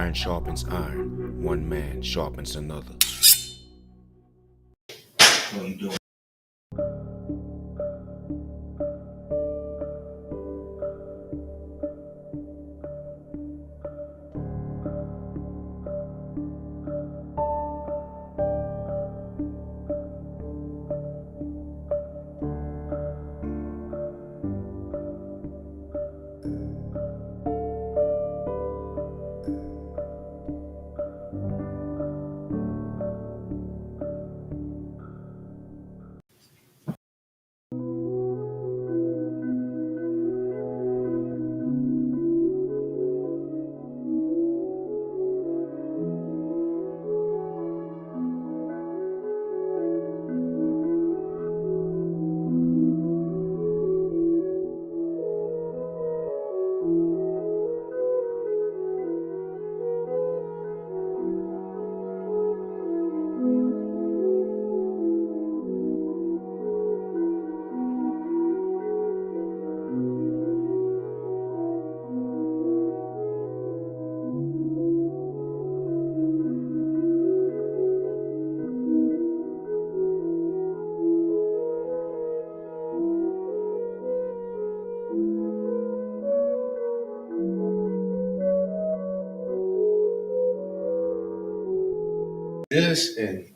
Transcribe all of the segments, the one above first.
iron sharpens iron, one man sharpens another. What are you doing? This and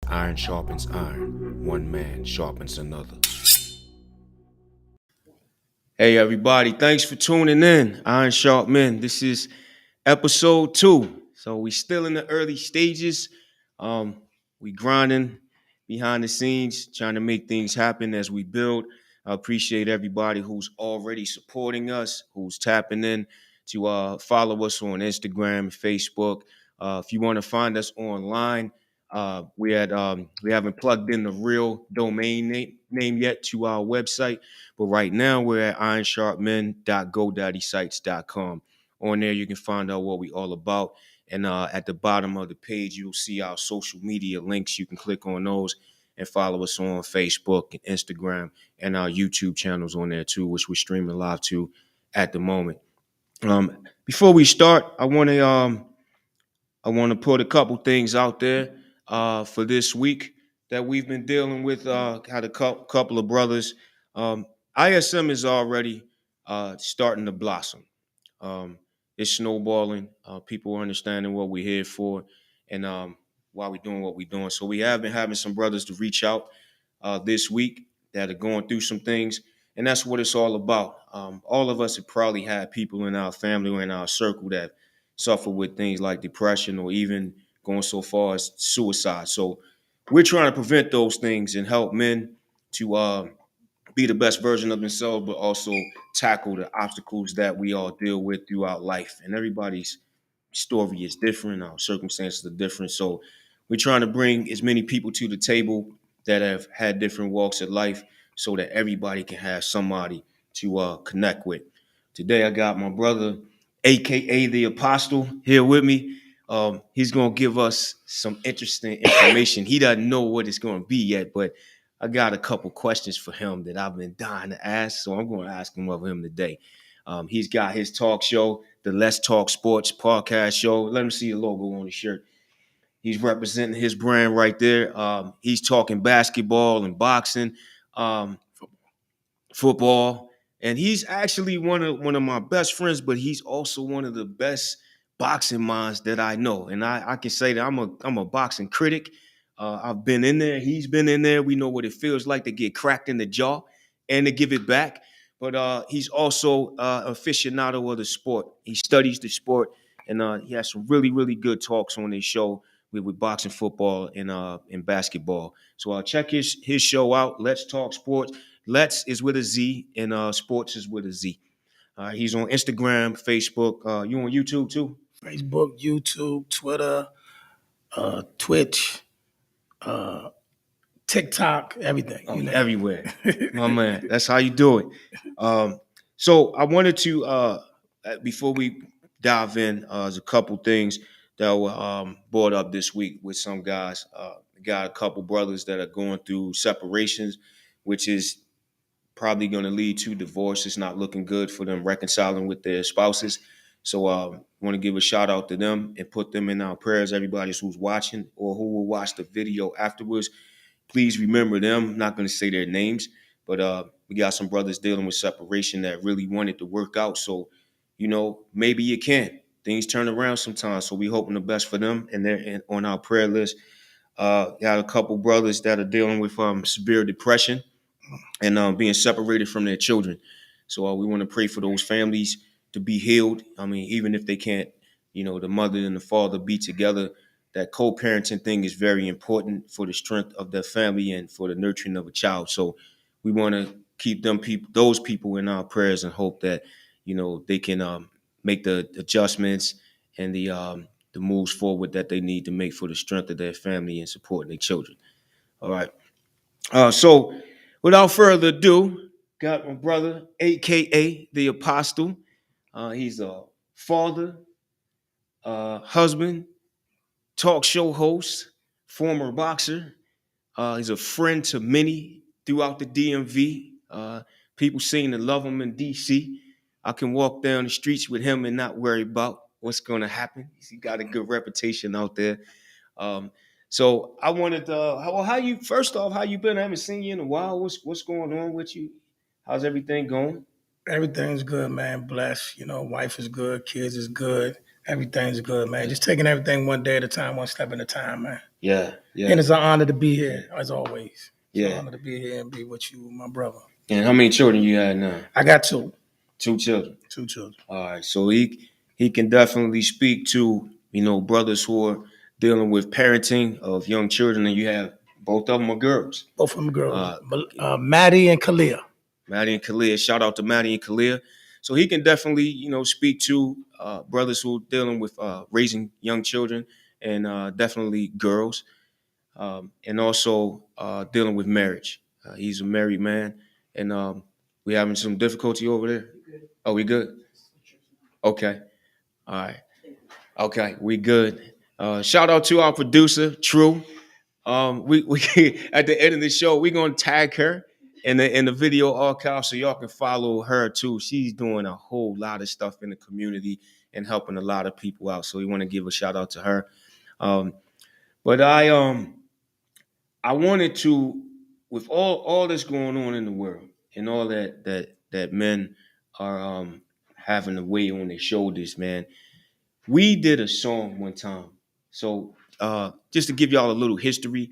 Iron sharpens iron. One man sharpens another. Hey, everybody. Thanks for tuning in. Iron Sharp Men. This is episode 2. So we still in the early stages. We grinding behind the scenes, trying to make things happen as we build. I appreciate everybody who's already supporting us, who's tapping in to follow us on Instagram, Facebook. If you want to find us online, we haven't plugged in the real domain name yet to our website, but right now we're at ironsharpmen.godaddysites.com. On there, you can find out what we all about. And at the bottom of the page, you'll see our social media links. You can click on those and follow us on Facebook and Instagram and our YouTube channels on there too, which we're streaming live to at the moment. Before we start, I want to put a couple things out there for this week that we've been dealing with. Had a couple of brothers. Um, ISM is already starting to blossom. Um, it's snowballing. People are understanding what we're here for and why we're doing what we're doing. So we have been having some brothers to reach out this week that are going through some things. And that's what it's all about. All of us have probably had people in our family or in our circle that suffer with things like depression or even going so far as suicide. So we're trying to prevent those things and help men to be the best version of themselves, but also tackle the obstacles that we all deal with throughout life. And everybody's story is different, our circumstances are different. So we're trying to bring as many people to the table that have had different walks of life so that everybody can have somebody to connect with. Today I got my brother, aka the Apostle, here with me. He's gonna give us some interesting information. He doesn't know what it's gonna be yet, but I got a couple questions for him that I've been dying to ask, so I'm going to ask him of him today. He's got his talk show, the Let's Talk Sports podcast show. Let him see the logo on the shirt. He's representing his brand right there. He's talking basketball and boxing, um, football, and he's actually one of my best friends. But he's also one of the best boxing minds that I know, and I can say that I'm a boxing critic. I've been in there. He's been in there. We know what it feels like to get cracked in the jaw and to give it back. But he's also aficionado of the sport. He studies the sport, and he has some really good talks on his show with boxing, football, and basketball. So check his show out. Let's Talk Sports. Let's is with a Z, and sports is with a Z. He's on Instagram, Facebook. You on YouTube too? Facebook, YouTube, Twitter, Twitch, TikTok, everything. Everywhere. My man, that's how you do it. So I wanted to, before we dive in, there's a couple things that were brought up this week with some guys. Got a couple brothers that are going through separations, which is probably going to lead to divorce. It's not looking good for them reconciling with their spouses. So want to give a shout out to them and put them in our prayers. Everybody who's watching or who will watch the video afterwards, please remember them. I'm not going to say their names, but we got some brothers dealing with separation that really wanted to work out. So, maybe you can. Things turn around sometimes. So we hoping the best for them, and they're on our prayer list. Got a couple brothers that are dealing with severe depression and being separated from their children. So we want to pray for those families to be healed. I mean, even if they can't, the mother and the father be together, that co-parenting thing is very important for the strength of their family and for the nurturing of a child. So we want to keep those people in our prayers and hope that, they can make the adjustments and the moves forward that they need to make for the strength of their family and supporting their children. All right. So without further ado, got my brother, aka the Apostle. He's a father, husband, talk show host, former boxer. He's a friend to many throughout the DMV. People seem to love him in DC. I can walk down the streets with him and not worry about what's going to happen. He got a good reputation out there. Um, so I wanted to, how you, first off, how you been? I haven't seen you in a while. What's going on with you? How's everything going? Everything's good, man. Blessed. Wife is good, kids is good. Everything's good, man. Just taking everything one day at a time, one step at a time, man. Yeah, yeah, And it's an honor to be here, as always. It's an yeah. honor to be here and be with you, my brother. And how many children you had now? I got two 2 children. children. All right, so he can definitely speak to brothers who are dealing with parenting of young children, and you have both of them are girls. Both of them girls, Uh, Maddie and Kalia. Maddie and Kalia. Shout out to Maddie and Kalia. So he can definitely speak to brothers who are dealing with raising young children and definitely girls, and also dealing with marriage. He's a married man, and we having some difficulty over there. Oh, we good? Okay. All right. Okay, we good. Shout out to our producer, True. We at the end of the show, we're gonna tag her in the video archive so y'all can follow her too. She's doing a whole lot of stuff in the community and helping a lot of people out. So we want to give a shout out to her. But I wanted to, with all that's going on in the world and all that men are having to weigh on their shoulders, man. We did a song one time. So just to give y'all a little history,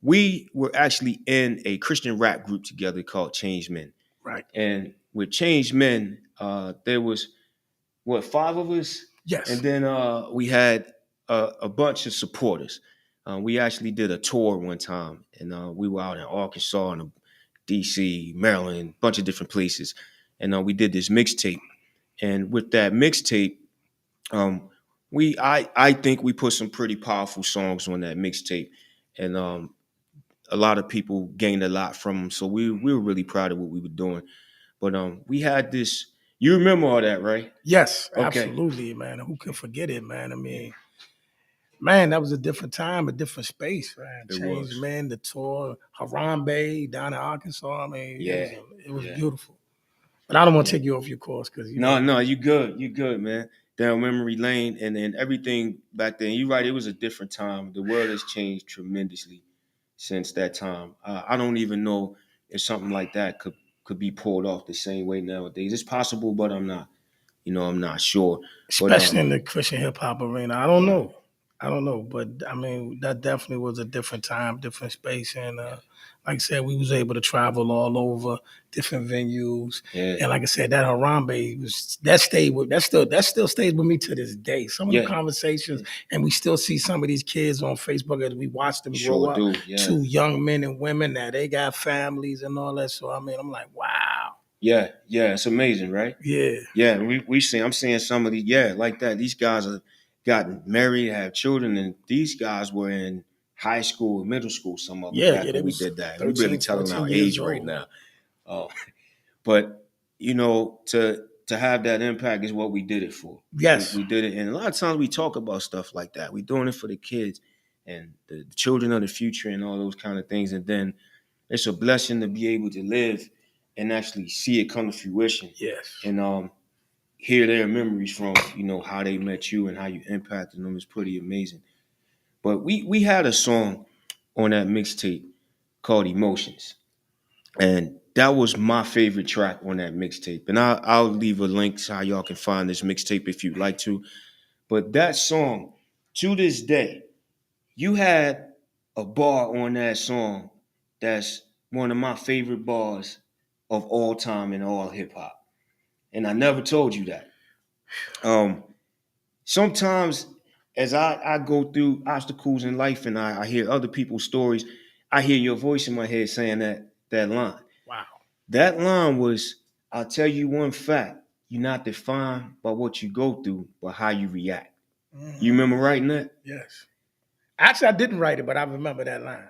we were actually in a Christian rap group together called Change Men. Right. And with Change Men, there was, 5 of us? Yes. And then we had a bunch of supporters. We actually did a tour one time, and we were out in Arkansas and DC, Maryland, a bunch of different places. And we did this mixtape. And with that mixtape, I think we put some pretty powerful songs on that mixtape, and a lot of people gained a lot from them. So we were really proud of what we were doing. But we had this. You remember all that, right? Yes, Okay. absolutely, man. Who could forget it, man? I mean, man, that was a different time, a different space, man. It Change, was. man, the tour, Harambe down in Arkansas. I mean, Yeah, it was yeah. beautiful. But I don't want to take you off your course because No, you good, man. Down memory lane, and then everything back then. You're right. It was a different time. The world has changed tremendously since that time. I don't even know if something like that could be pulled off the same way nowadays. It's possible, but I'm not. I'm not sure. especially in the Christian hip hop arena. I don't know. But I mean, that definitely was a different time, different space, and like I said, we was able to travel all over different venues. Yeah. And like I said, that Harambe that still stays with me to this day. Some of the conversations, and we still see some of these kids on Facebook as we watch them grow up. Yeah. Two young men and women that they got families and all that. So I mean, I'm like, wow. Yeah, it's amazing, right? Yeah. I'm seeing some of these, like that. These guys have gotten married, have children, and these guys were in high school, middle school, some of them back when we did that. 13, We really telling our age right now. But to have that impact is what we did it for. Yes. We did it, and a lot of times we talk about stuff like that. We're doing it for the kids and the children of the future and all those kind of things. And then it's a blessing to be able to live and actually see it come to fruition. Yes. And hear their memories from, how they met you and how you impacted them is pretty amazing. But we had a song on that mixtape called Emotions. And that was my favorite track on that mixtape. And I'll leave a link to how y'all can find this mixtape if you'd like to. But that song, to this day, you had a bar on that song that's one of my favorite bars of all time in all hip hop. And I never told you that. Sometimes as I go through obstacles in life and I hear other people's stories, I hear your voice in my head saying that line. Wow. That line was, I'll tell you one fact, you're not defined by what you go through, but how you react. Mm-hmm. You remember writing that? Yes. Actually, I didn't write it, but I remember that line.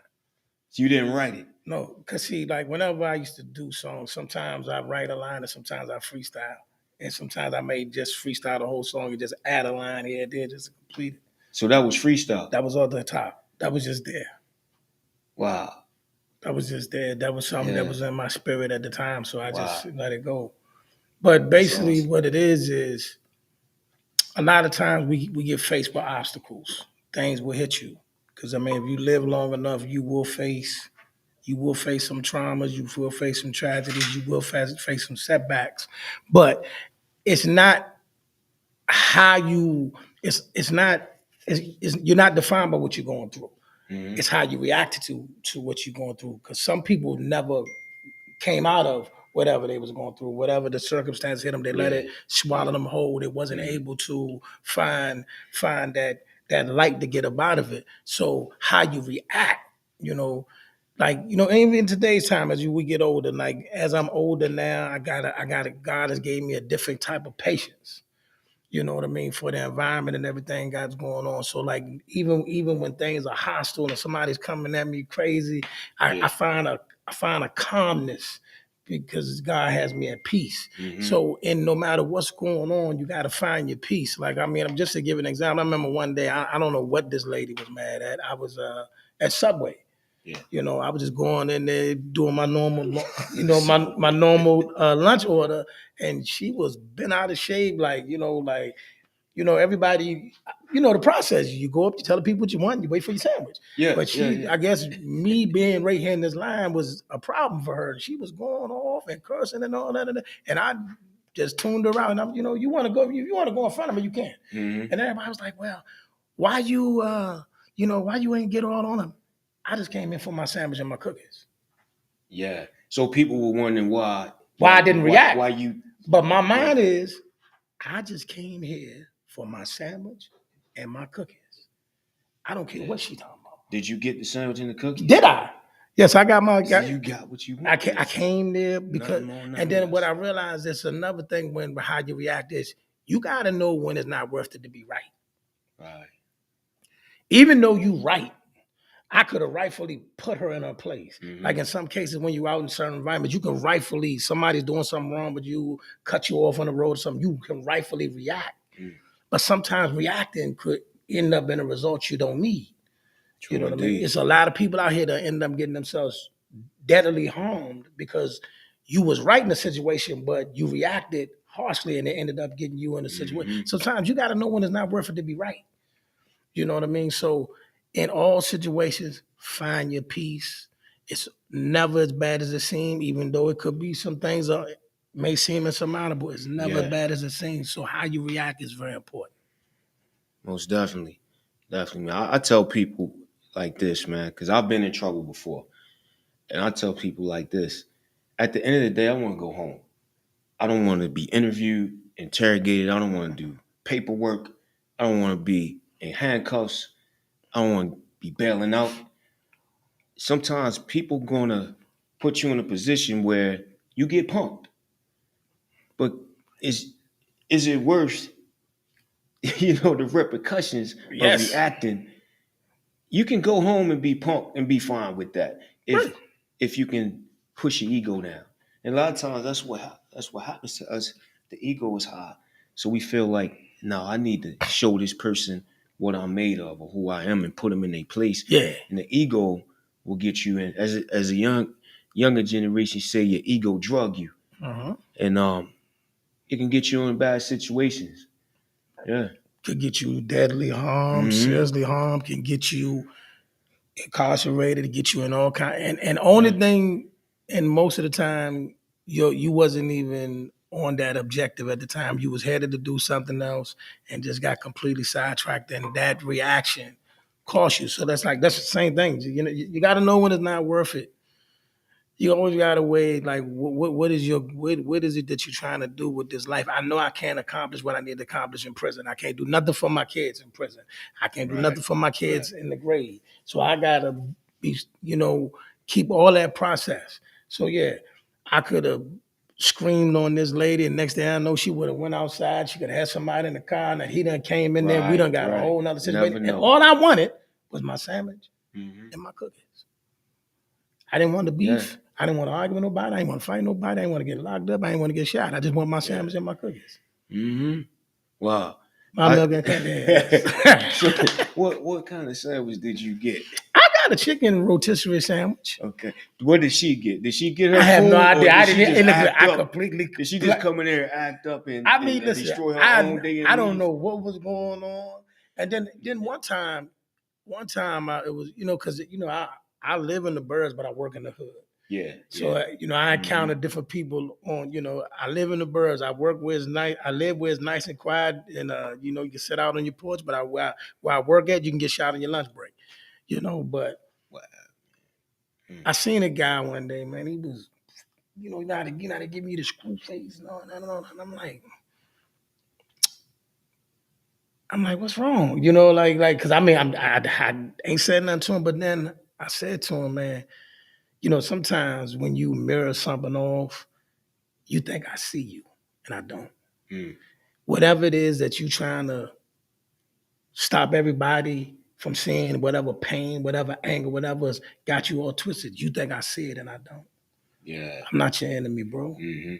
So you didn't write it? No, because see, like whenever I used to do songs, sometimes I write a line and sometimes I freestyle. And sometimes I may just freestyle the whole song and just add a line here and there just to complete it. So that was freestyle? That was on the top. That was just there. Wow. That was just there. That was something that was in my spirit at the time, so I just let it go. But basically what it is a lot of times we get faced with obstacles. Things will hit you. Because, I mean, if you live long enough, you will face some traumas, you will face some tragedies, you will face some setbacks. But it's not how you, it's not, you're not defined by what you're going through. Mm-hmm. It's how you react to what you're going through. Because some people never came out of whatever they was going through, whatever the circumstance hit them, they let it swallow them whole. They wasn't able to find that light to get up out of it. So how you react, like, even in today's time, as we get older, like as I'm older now, I gotta God has gave me a different type of patience. You know what I mean, for the environment and everything that's going on. So like even when things are hostile and somebody's coming at me crazy, I find a calmness because God has me at peace. Mm-hmm. So and no matter what's going on, you got to find your peace. Like I'm just to give an example. I remember one day I don't know what this lady was mad at. I was at Subway. Yeah. I was just going in there doing my normal, my normal lunch order, and she was bent out of shape, like, everybody, the process. You go up, you tell the people what you want, you wait for your sandwich. Yeah. But she, I guess me being right here in this line was a problem for her. She was going off and cursing and all that, and I just tuned her out. And I'm, you want to go, you want to go in front of me, you can. Mm-hmm. And everybody was like, well, why you, why you ain't get all on them? I just came in for my sandwich and my cookies. Yeah. So people were wondering why I didn't react. Why you? But my mind is, I just came here for my sandwich and my cookies. I don't care what she talking about. Did you get the sandwich and the cookies? Did I? Yes, I got my. So you got what you want. I came there because, and then what I realized is another thing when how you react is you got to know when it's not worth it to be right. Right. Even though you right, I could have rightfully put her in her place. Mm-hmm. Like in some cases, when you're out in certain environments, you can rightfully, somebody's doing something wrong, but you cut you off on the road or something, you can rightfully react. Mm. But sometimes reacting could end up in a result you don't need. True, you know what I mean? It's a lot of people out here that end up getting themselves deadly harmed because you was right in the situation, but you reacted harshly and it ended up getting you in a situation. Mm-hmm. Sometimes you got to know when it's not worth it to be right. You know what I mean? So in all situations, find your peace. It's never as bad as it seems, even though it could be some things that may seem insurmountable. It's never as bad as it seems. So how you react is very important. Most definitely. Definitely, man. I tell people like this, man, because I've been in trouble before. And I tell people like this. At the end of the day, I want to go home. I don't want to be interviewed, interrogated. I don't want to do paperwork. I don't want to be in handcuffs. I don't want to be bailing out. Sometimes people gonna put you in a position where you get punked. But is it worth, the repercussions of reacting? You can go home and be punked and be fine with that if you can push your ego down. And a lot of times that's what happens to us. The ego is high, so we feel like, no, I need to show this person what I'm made of or who I am and put them in their place. Yeah, and the ego will get you in. As a younger generation say, your ego drug you, and it can get you in bad situations. Yeah, could get you deadly harm, seriously harm, can get you incarcerated, get you in all kind. And only thing, and most of the time, you wasn't even on that objective at the time. You was headed to do something else and just got completely sidetracked, and that reaction cost you. So that's the same thing. You got to know when it's not worth it. You always got to weigh like what is it that you're trying to do with this life? I know I can't accomplish what I need to accomplish in prison. I can't do nothing for my kids in prison. I can't do nothing for my kids in the grave. So I gotta be, keep all that process. So yeah, I could have screamed on this lady, and next thing I know, she would have went outside. She could have had somebody in the car, and he done came in there. We done got a whole nother situation. And all I wanted was my sandwich and my cookies. I didn't want to beef. Yeah. I didn't want to argue with nobody. I didn't want to fight nobody. I didn't want to get locked up. I didn't want to get shot. I just want my sandwich and my cookies. Mm-hmm. Wow. My milk and cookies. So what kind of sandwich did you get? I got a chicken rotisserie sandwich. Okay. What did she get? Did she get her I have food, no idea. I didn't. I completely. Did she just come in there and act up and, listen, destroy her own day? I don't know what was going on. And then one time, it was, because I live in the burbs, but I work in the hood. Yeah. So I encounter different people on. I live in the burbs. I work where it's nice. I live where it's nice and quiet, and you can sit out on your porch. But where I work at, you can get shot on your lunch break. But Wow. I seen a guy one day, man. He was, not to give me the screw face. No. And I'm like, what's wrong? Because I ain't said nothing to him, but then I said to him, man, sometimes when you mirror something off, you think I see you, and I don't. Whatever it is that you trying to stop everybody from seeing, whatever pain, whatever anger, whatever's got you all twisted, you think I see it, and I don't. Yeah. I'm not your enemy, bro. Mm-hmm.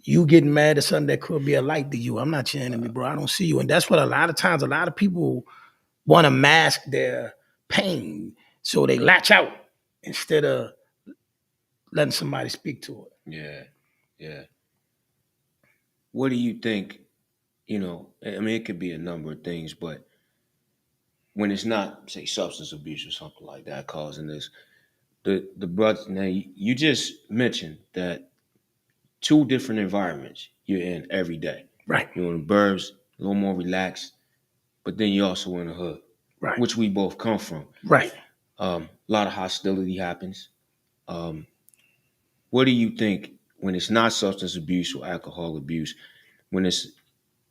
You getting mad at something that could be a light to you. I'm not your enemy, bro. I don't see you. And that's what a lot of people want to mask their pain. So they latch out instead of letting somebody speak to it. Yeah. Yeah. What do you think? I mean, it could be a number of things, but when it's not, say, substance abuse or something like that causing this, the brother. Now, you just mentioned that two different environments you're in every day. Right. You're in the burbs, a little more relaxed, but then you're also in the hood, Right. which we both come from. Right. A lot of hostility happens. What do you think when it's not substance abuse or alcohol abuse, when it's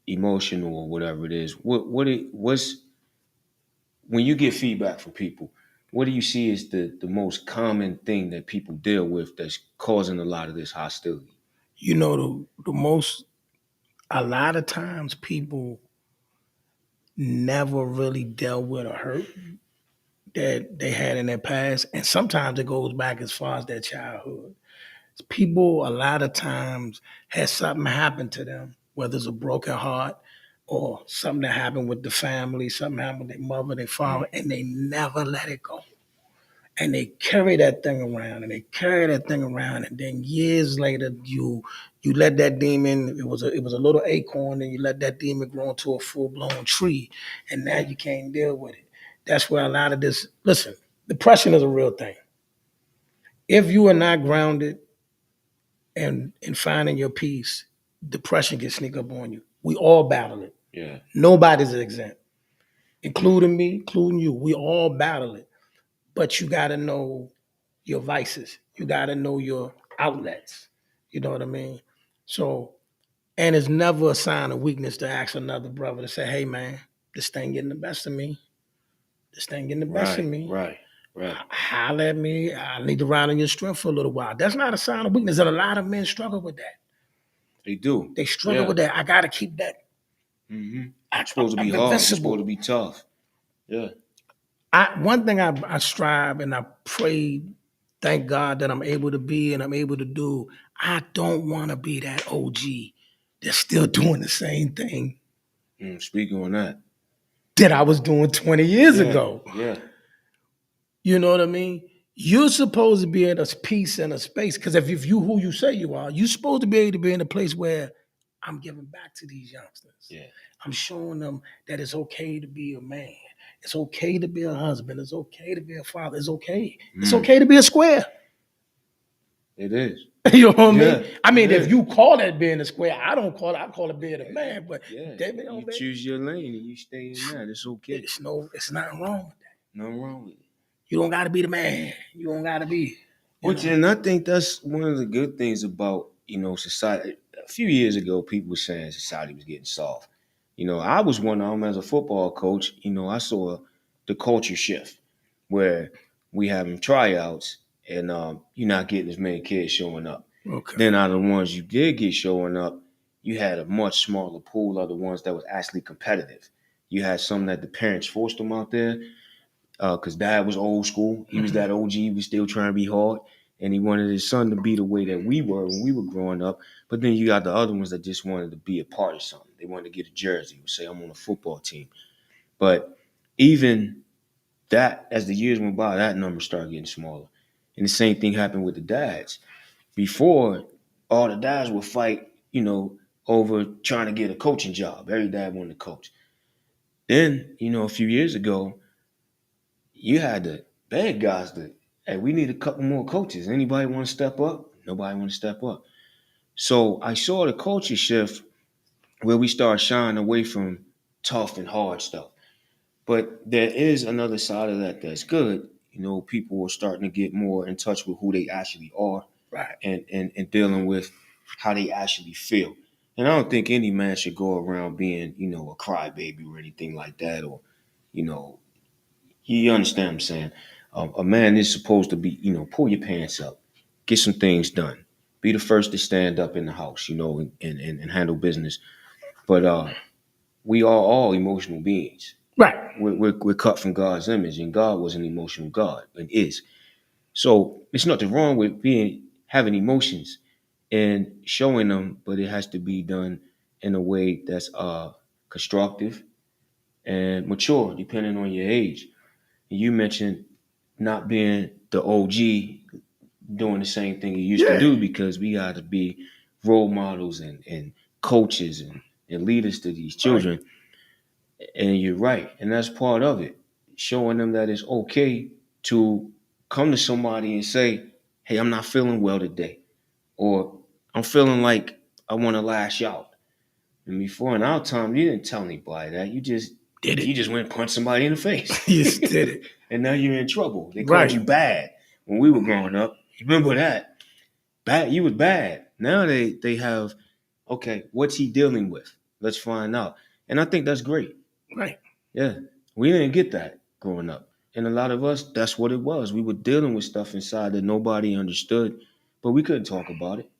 emotional or whatever it is? What's when you get feedback from people? What do you see as the most common thing that people deal with that's causing a lot of this hostility? A lot of times people never really dealt with a hurt that they had in their past. And sometimes it goes back as far as their childhood. People a lot of times had something happen to them, whether it's a broken heart or something that happened with the family, something happened with their mother, their father, and they never let it go. And they carry that thing around, and they carry that thing around, and then years later, you let that demon. It was a little acorn, and you let that demon grow into a full blown tree, and now you can't deal with it. That's where a lot of this. Listen, depression is a real thing. If you are not grounded and finding your peace, depression can sneak up on you. We all battle it. Yeah. Nobody's exempt, including me, including you. We all battle it. But you got to know your vices. You got to know your outlets. You know what I mean? So, and it's never a sign of weakness to ask another brother to say, hey, man, this thing getting the best of me. This thing getting the best of me. Right. Holler at me. I need to ride on your strength for a little while. That's not a sign of weakness. And a lot of men struggle with that. They do. They struggle with that. I got to keep that. Mm-hmm. It's supposed to be hard. It's supposed to be tough. Yeah. One thing I strive and I pray, thank God that I'm able to be and I'm able to do. I don't want to be that OG that's still doing the same thing. Speaking on that I was doing 20 years ago. Yeah. You know what I mean? You're supposed to be in a peace and a space, because if you who you say you are, you're supposed to be able to be in a place where I'm giving back to these youngsters. Yeah. I'm showing them that it's okay to be a man. It's okay to be a husband. It's okay to be a father. It's okay. It's okay to be a square. It is. You know what I mean? I mean, if you call that being a square, I don't call it. I call it being a man. But you choose your lane and you stay in that. It's okay. It's nothing wrong with that. Nothing wrong with it. You don't got to be the man. You don't got to be. And I think that's one of the good things about society. A few years ago, people were saying society was getting soft. I was one of them as a football coach. I saw the culture shift where we having tryouts and you're not getting as many kids showing up. Okay. Then out of the ones you did get showing up, you had a much smaller pool of the ones that was actually competitive. You had some that the parents forced them out there because dad was old school. He was that OG. He was still trying to be hard. And he wanted his son to be the way that we were when we were growing up. But then you got the other ones that just wanted to be a part of something. They wanted to get a jersey or say, I'm on a football team. But even that, as the years went by, that number started getting smaller. And the same thing happened with the dads. Before, all the dads would fight, over trying to get a coaching job. Every dad wanted to coach. Then, a few years ago, you had the bad guys to hey, we need a couple more coaches. Anybody want to step up? Nobody want to step up. So I saw the culture shift where we start shying away from tough and hard stuff. But there is another side of that that's good. People are starting to get more in touch with who they actually are, right, and dealing with how they actually feel. And I don't think any man should go around being, a crybaby or anything like that, or, you know, you understand what I'm saying? A man is supposed to be, pull your pants up, get some things done, be the first to stand up in the house, and handle business. But we are all emotional beings. right. We're cut from God's image, and God was an emotional God and is. So it's nothing wrong with having emotions and showing them, but it has to be done in a way that's constructive and mature, depending on your age. You mentioned not being the OG doing the same thing you used to do, because we got to be role models and coaches and leaders to these children. Right. And you're right. And that's part of it. Showing them that it's okay to come to somebody and say, hey, I'm not feeling well today. Or I'm feeling like I want to lash out. And before in our time, you didn't tell anybody that. You just did it. You just went and punched somebody in the face. You just did it. And now you're in trouble. They called you bad when we were growing up. You remember that? Bad. You was bad. Now they have, okay, what's he dealing with? Let's find out. And I think that's great. Right. Yeah. We didn't get that growing up. And a lot of us, that's what it was. We were dealing with stuff inside that nobody understood, but we couldn't talk about it.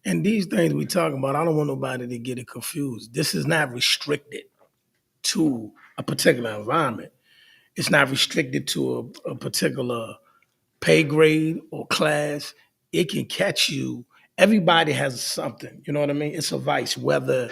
And these things we talk about, I don't want nobody to get it confused. This is not restricted to a particular environment. It's not restricted to a particular pay grade or class. It can catch you. Everybody has something. You know what I mean? It's a vice. Whether,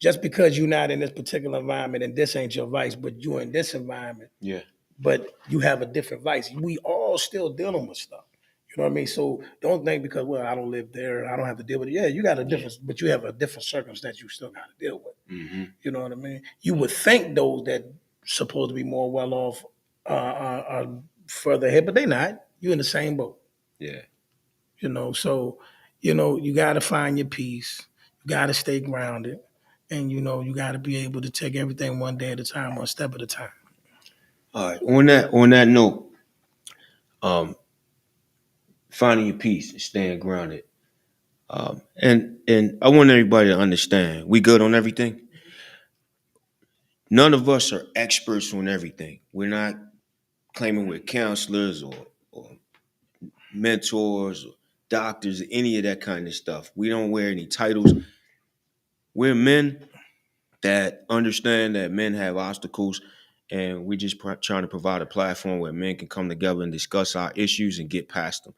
just because you're not in this particular environment and this ain't your vice, but you're in this environment. Yeah. But you have a different vice. We all still dealing with stuff. You know what I mean? So don't think because, well, I don't live there, I don't have to deal with it. Yeah, you got a different, but you have a different circumstance you still got to deal with. Mm-hmm. You know what I mean? You would think those that supposed to be more well off are further ahead, but they're not. You're in the same boat. Yeah. So, you got to find your peace. You got to stay grounded. And, you got to be able to take everything one day at a time, one step at a time. All right. On that note, finding your peace and staying grounded. And I want everybody to understand, we good on everything. None of us are experts on everything. We're not claiming we're counselors or mentors or doctors, any of that kind of stuff. We don't wear any titles. We're men that understand that men have obstacles, and we're just trying to provide a platform where men can come together and discuss our issues and get past them.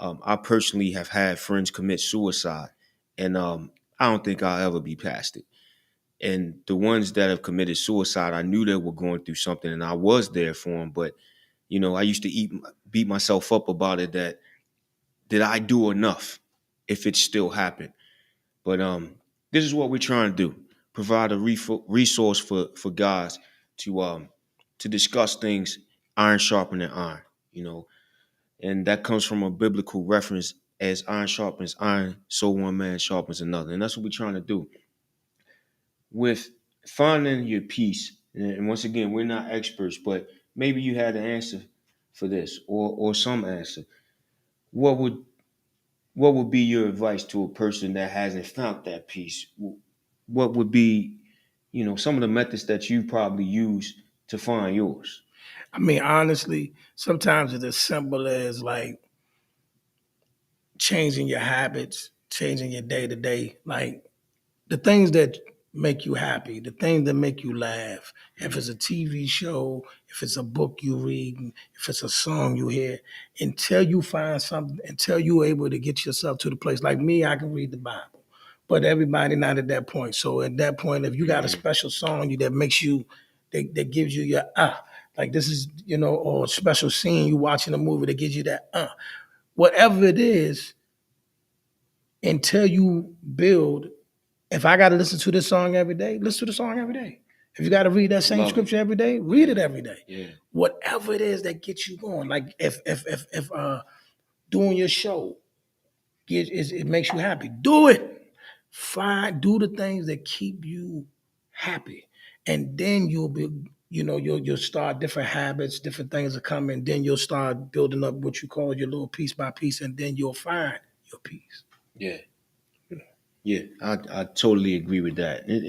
I personally have had friends commit suicide, and I don't think I'll ever be past it. And the ones that have committed suicide, I knew they were going through something, and I was there for them. But I used to beat myself up about it. That did I do enough? If it still happened, but this is what we're trying to do: provide a resource for guys to discuss things, iron sharpening iron. And that comes from a biblical reference: as iron sharpens iron, so one man sharpens another. And that's what we're trying to do. With finding your peace, and once again, we're not experts, but maybe you had an answer for this or some answer. What would be your advice to a person that hasn't found that peace? What would be, some of the methods that you probably use to find yours? I mean, honestly, sometimes it's as simple as like changing your habits, changing your day to day, like the things that make you happy, the things that make you laugh. If it's a TV show, if it's a book you read, if it's a song you hear, until you find something, until you're able to get yourself to the place. Like me, I can read the Bible, but everybody not at that point. So at that point, if you got a special song that makes you, that gives you your like this is, or a special scene you watching a movie that gives you that whatever it is, until you build. If I got to listen to this song every day, listen to the song every day. If you got to read that same scripture every day, read it every day. Yeah. Whatever it is that gets you going. Like if doing your show it makes you happy, do it. Do the things that keep you happy, and then you'll be, you'll start different habits, different things are coming. Then you'll start building up what you call your little piece by piece, and then you'll find your peace. Yeah. Yeah, I totally agree with that. And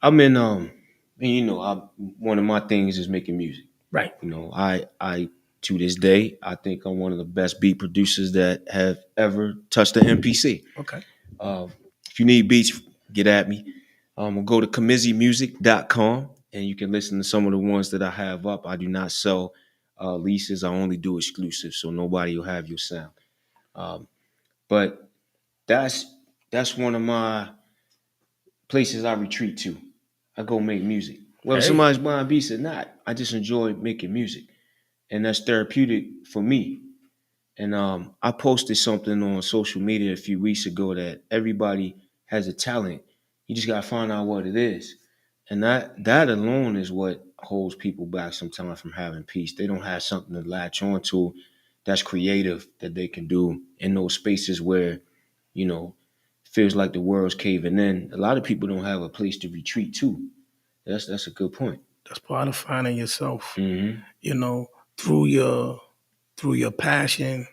I'm in one of my things is making music. Right. I to this day, I think I'm one of the best beat producers that have ever touched the MPC. Okay. If you need beats, get at me. Go to kamizimusic.com and you can listen to some of the ones that I have up. I do not sell leases. I only do exclusives, so nobody will have your sound. But that's one of my places I retreat to. I go make music. Whether somebody's buying beats or not, I just enjoy making music. And that's therapeutic for me. And I posted something on social media a few weeks ago that everybody has a talent. You just gotta find out what it is. And that alone is what holds people back sometimes from having peace. They don't have something to latch on to that's creative that they can do in those spaces where, feels like the world's caving in. A lot of people don't have a place to retreat to. That's a good point. That's part of finding yourself. Mm-hmm. Through your passion,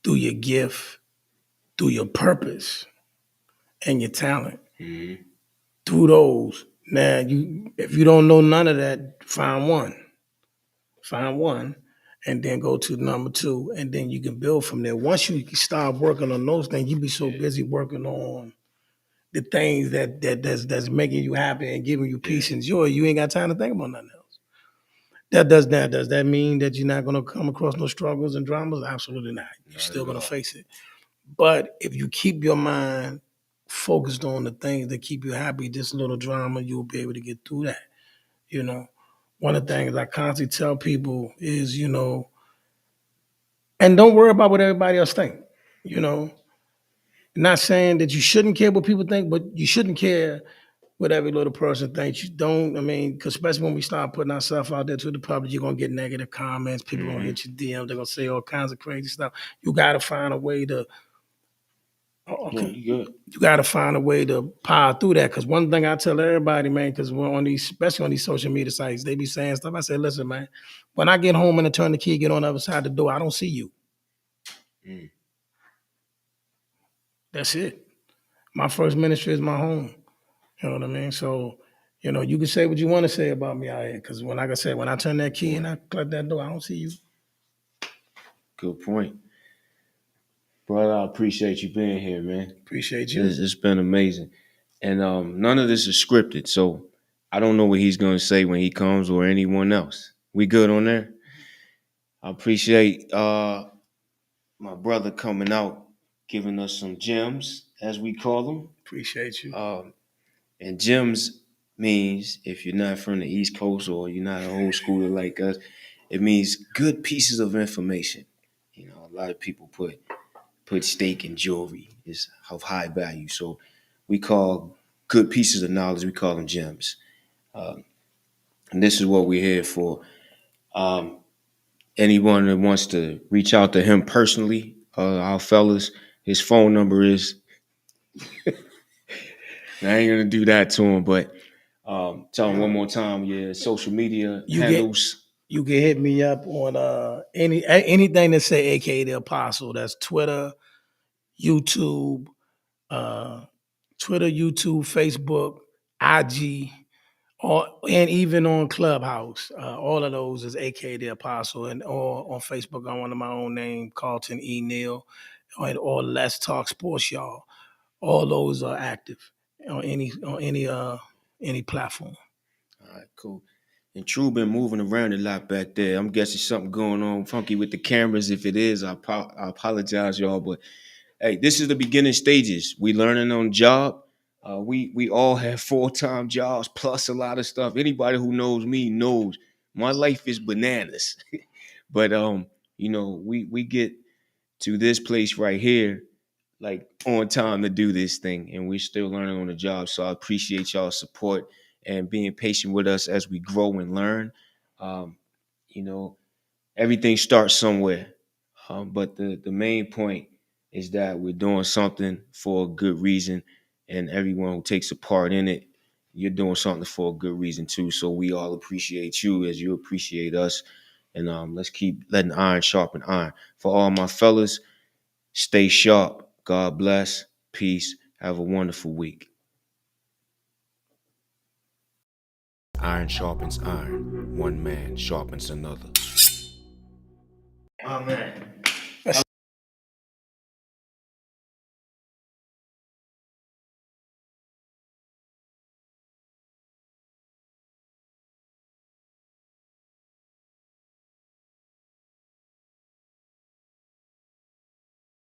through your gift, through your purpose, and your talent. Mm-hmm. Through those. Now, if you don't know none of that, find one. Find one, and then go to number two, and then you can build from there. Once you start working on those things, you be so busy working on the things that's making you happy and giving you peace and joy, you ain't got time to think about nothing else. Does that mean that you're not gonna come across no struggles and dramas? Absolutely not. You're still gonna face it. But if you keep your mind focused on the things that keep you happy, this little drama, you'll be able to get through that. One of the things I constantly tell people is, and don't worry about what everybody else think. Not saying that you shouldn't care what people think, but you shouldn't care what every little person thinks. You don't, because especially when we start putting ourselves out there to the public, you're going to get negative comments. People going to hit your DMs. They're going to say all kinds of crazy stuff. You got to find a way to, you got to find a way to power through that. Because one thing I tell everybody, man, because we're especially on these social media sites, they be saying stuff. I say, listen, man, when I get home and I turn the key, get on the other side of the door, I don't see you. That's it. My first ministry is my home. You know what I mean? So, you can say what you want to say about me out here. Because like I said, when I turn that key and I click that door, I don't see you. Good point. Brother, I appreciate you being here, man. Appreciate you. It's been amazing. And none of this is scripted, so I don't know what he's going to say when he comes or anyone else. We good on there? I appreciate my brother coming out, giving us some gems, as we call them. Appreciate you. And gems means, if you're not from the East Coast or you're not an old schooler like us, it means good pieces of information. A lot of people put steak in jewelry is of high value. So we call good pieces of knowledge, we call them gems. And this is what we're here for. Anyone that wants to reach out to him personally, our fellas, his phone number is, I ain't going to do that to him, but tell him one more time, social media handles. You can hit me up on anything that say AKA the Apostle. That's Twitter, YouTube, Facebook, IG, and even on Clubhouse. All of those is AKA the Apostle. And or on Facebook, I'm under my own name, Carlton E. Neal, or Let's Talk Sports, y'all. All those are active on any platform. All right, cool. And True been moving around a lot back there. I'm guessing something going on funky with the cameras. If it is, I apologize, y'all. But hey, this is the beginning stages. We learning on job. We all have full-time jobs plus a lot of stuff. Anybody who knows me knows my life is bananas. But we get to this place right here like on time to do this thing, and we're still learning on the job. So I appreciate y'all's support and being patient with us as we grow and learn. Um, you know, everything starts somewhere. But the main point is that we're doing something for a good reason, and everyone who takes a part in it, you're doing something for a good reason too. So we all appreciate you as you appreciate us. And let's keep letting iron sharpen iron. For all my fellas, stay sharp. God bless. Peace. Have a wonderful week. Iron sharpens iron. One man sharpens another. Amen.